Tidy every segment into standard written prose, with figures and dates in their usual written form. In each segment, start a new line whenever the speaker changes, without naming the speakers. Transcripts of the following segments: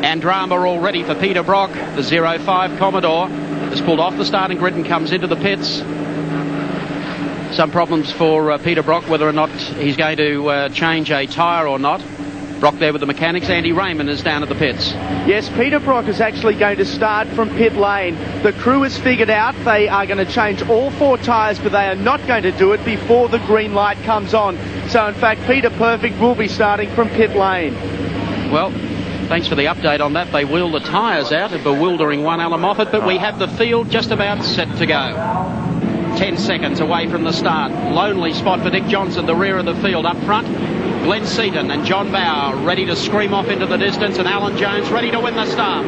And drama all ready for Peter Brock. The 05 Commodore is pulled off the starting grid and comes into the pits. Some problems for Peter Brock, whether or not he's going to change a tyre or not. Brock there with the mechanics. Andy Raymond is down at the pits.
Yes, Peter Brock is actually going to start from pit lane. The crew has figured out they are going to change all 4 tyres, but they are not going to do it before the green light comes on. So, in fact, Peter Perfect will be starting from pit lane.
Well, thanks for the update on that. They wheeled the tyres out, a bewildering one, Alan Moffat, but we have the field just about set to go. 10 seconds away from the start. Lonely spot for Dick Johnson, the rear of the field. Up front, Glenn Seaton and John Bauer ready to scream off into the distance, and Alan Jones ready to win the start.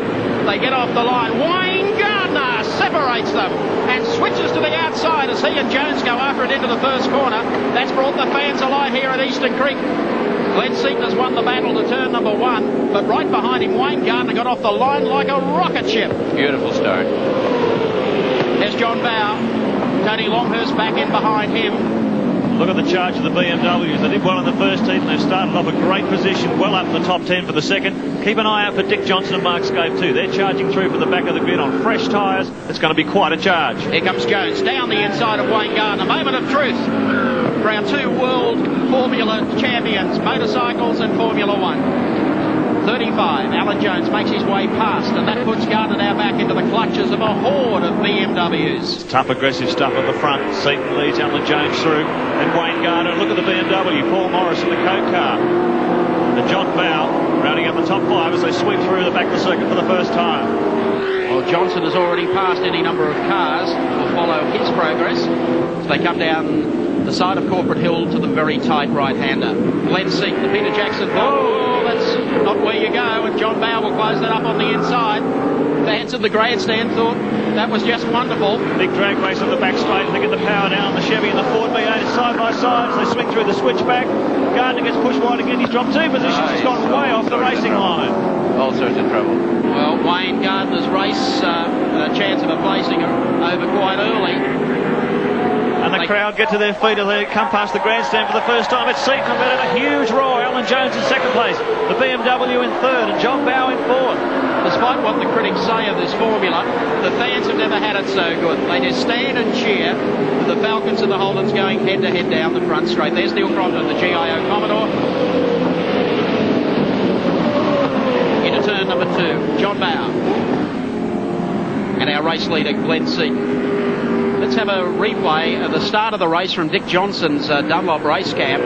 They get off the line. Wayne Gardner separates them and switches to the outside as he and Jones go after it into the first corner. That's brought the fans alive here at Eastern Creek. Glenn Seaton has won the battle to turn number 1, but right behind him, Wayne Gardner got off the line like a rocket ship.
Beautiful start.
There's John Bauer. Tony Longhurst back in behind him.
Look at the charge of the BMWs. They did well in the first heat, and they've started off a great position, well up in the top 10 for the second. Keep an eye out for Dick Johnson and Mark Scaife too. They're charging through from the back of the grid on fresh tyres. It's going to be quite a charge.
Here comes Jones down the inside of Wayne Gardner. Moment of truth for our 2 world Formula champions, motorcycles and Formula 1. 35, Alan Jones makes his way past, and that puts Gardner now back into the clutches of a horde of BMWs.
Tough, aggressive stuff at the front. Seaton leads Alan Jones through, and Wayne Gardner. Look at the BMW. Paul Morris in the Coke car. And John Bauer rounding up the top 5 as they sweep through the back of the circuit for the first time.
Well, Johnson has already passed any number of cars. We'll follow his progress as they come down the side of Corporate Hill to the very tight right-hander. Glenn Seaton, the Peter Jackson. Oh, that's not where you go, and John Bauer will close that up on the inside. Fans of the grandstand thought that was just wonderful.
Big drag race on the back straight, and they get the power down. The Chevy and the Ford V8 side by side as they swing through the switchback. Gardner gets pushed wide again. He's dropped 2 positions. He's gone way off the racing line.
All sorts of trouble.
Well, Wayne Gardner's race, a chance of a placing over quite early.
And the crowd get to their feet as they come past the grandstand for the first time. It's Seaton who let out a huge roar. Alan Jones in second place. The BMW in third and John Bauer in fourth.
Despite what the critics say of this formula, the fans have never had it so good. They just stand and cheer with the Falcons and the Holdens going head-to-head down the front straight. There's Neil Crompton, the GIO Commodore. Into turn number 2, John Bauer. And our race leader, Glenn Seaton. Let's have a replay of the start of the race from Dick Johnson's Dunlop race camp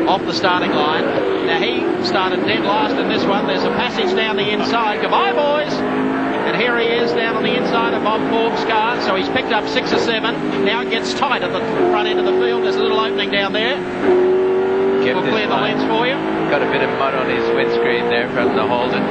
off the starting line. Now he started dead last in this one. There's a passage down the inside. Goodbye, boys. And here he is down on the inside of Bob Forbes' car. So he's picked up 6 or 7. Now it gets tight at the front end of the field. There's a little opening down there. We'll clear the lens for you.
Got a bit of mud on his windscreen there from the Holden.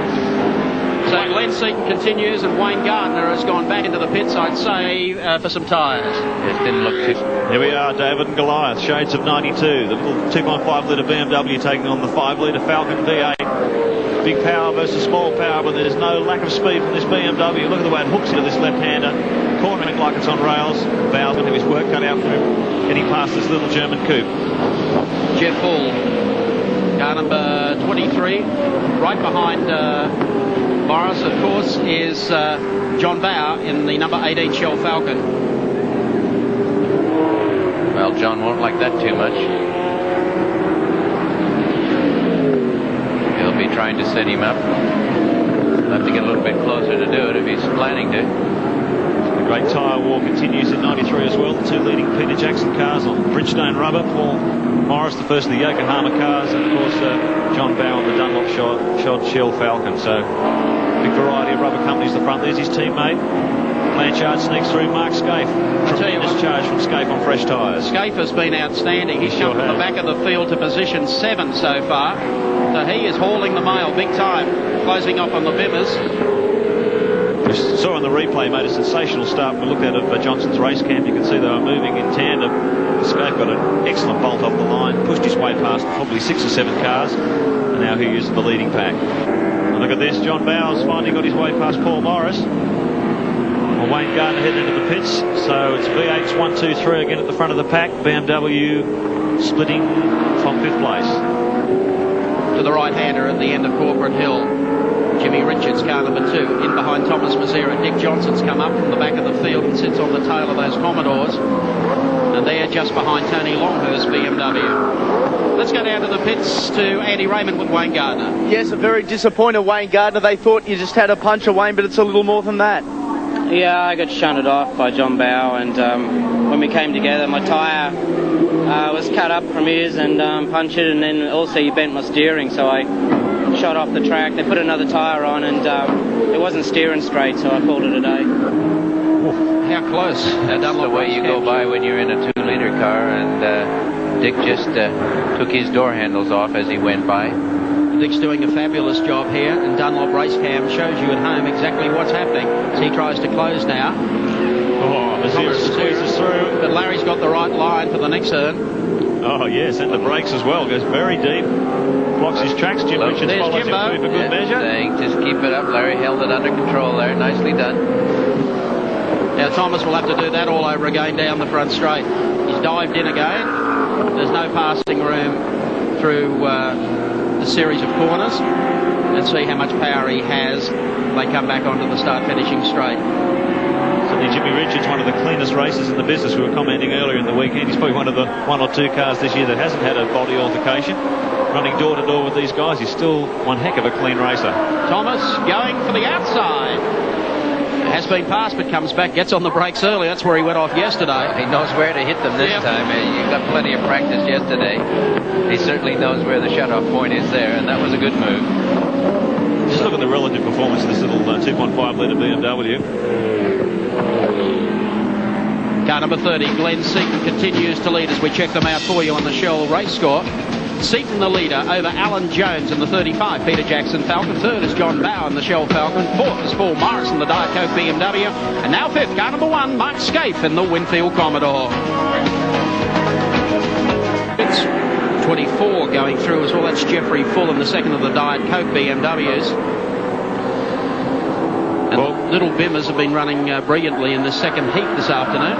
So Glenn Seaton continues, and Wayne Gardner has gone back into the pits, I'd say, for some tyres.
It didn't look too...
Here we are, David and Goliath, shades of 92. The little 2.5 litre BMW taking on the 5 litre Falcon V8. Big power versus small power, but there's no lack of speed from this BMW. Look at the way it hooks into this left-hander, cornering like it's on rails. Bauer's going to have his work cut out for him, getting past this little German coupe.
Jeff Bull, car number 23, right behind... Morris, of course, is John Bauer in the number 18 Shell Falcon.
Well, John won't like that too much. He'll be trying to set him up. He'll have to get a little bit closer to do it if he's planning to.
The great tyre war continues in 93 as well. The 2 leading Peter Jackson cars on Bridgestone rubber. Paul Morris, the first of the Yokohama cars, and of course John Bauer, the Dunlop shod Shell Falcon. So big variety of rubber companies at the front. There's his teammate. Blanchard sneaks through. Mark Scaife. Tremendous charge from Scaife on fresh tyres.
Scaife has been outstanding. He's come from the back of the field to position 7 so far. So he is hauling the mail big time. Closing off on the Bimmers.
We saw on the replay, made a sensational start. We looked at it of Johnson's race camp. You can see they were moving in tandem. Scaife got an excellent bolt off the line, pushed his way past probably 6 or 7 cars, and now he uses the leading pack. And look at this, John Bauer's finally got his way past Paul Morris. Well, Wayne Gardner heading into the pits, so it's V8's 1, 2, 3 again at the front of the pack. BMW splitting from 5th place.
To the right-hander at the end of Corporate Hill, Jimmy Richards. That's car number 2. In behind Thomas Mazzera, Dick Johnson's come up from the back of the field and sits on the tail of those Commodores. And they're just behind Tony Longhurst BMW. Let's go down to the pits to Andy Raymond with Wayne Gardner.
Yes, a very disappointed Wayne Gardner. They thought you just had a puncher, Wayne, but it's a little more than that.
Yeah, I got shunted off by John Bow, and when we came together, my tyre was cut up from his and punctured, and then also he bent my steering, so I shot off the track. They put another tyre on, and it wasn't steering straight, so I called it a day.
How close?
That's the way you go by when you're in a 2-liter car, and Dick just took his door handles off as he went by.
Dick's doing a fabulous job here, and Dunlop race cam shows you at home exactly what's happening as he tries to close now.
Oh, Mazzera squeezes through.
But Larry's got the right line for the next turn.
Oh, yes, and the brakes as well. Goes very deep. Blocks his tracks. Jim Richards follows him through for good measure.
Just keep it up. Larry held it under control there. Nicely done.
Now Thomas will have to do that all over again down the front straight. He's dived in again. There's no passing room through the series of corners. Let's see how much power he has. They come back onto the start-finishing straight.
Certainly Jimmy Richards, one of the cleanest racers in the business. We were commenting earlier in the weekend. He's probably one of the 1 or 2 cars this year that hasn't had a body altercation. Running door to door with these guys, he's still one heck of a clean racer.
Thomas going for the outside. Has been passed but comes back, gets on the brakes early. That's where he went off yesterday.
He knows where to hit them this time. You got plenty of practice yesterday. He certainly knows where the shutoff point is there, and that was a good move.
Just look at the relative performance of this little 2.5-litre BMW.
Car number 30, Glenn Seaton, continues to lead as we check them out for you on the Shell race score. Seaton the leader over Alan Jones in the 35, Peter Jackson Falcon. Third is John Bow in the Shell Falcon. Fourth is Paul Morris in the Diet Coke BMW. And now fifth, car number 1, Mark Scaife in the Winfield Commodore. It's 24 going through as well. That's Jeffrey Full in the second of the Diet Coke BMWs. And the little Bimmers have been running brilliantly in the second heat this afternoon.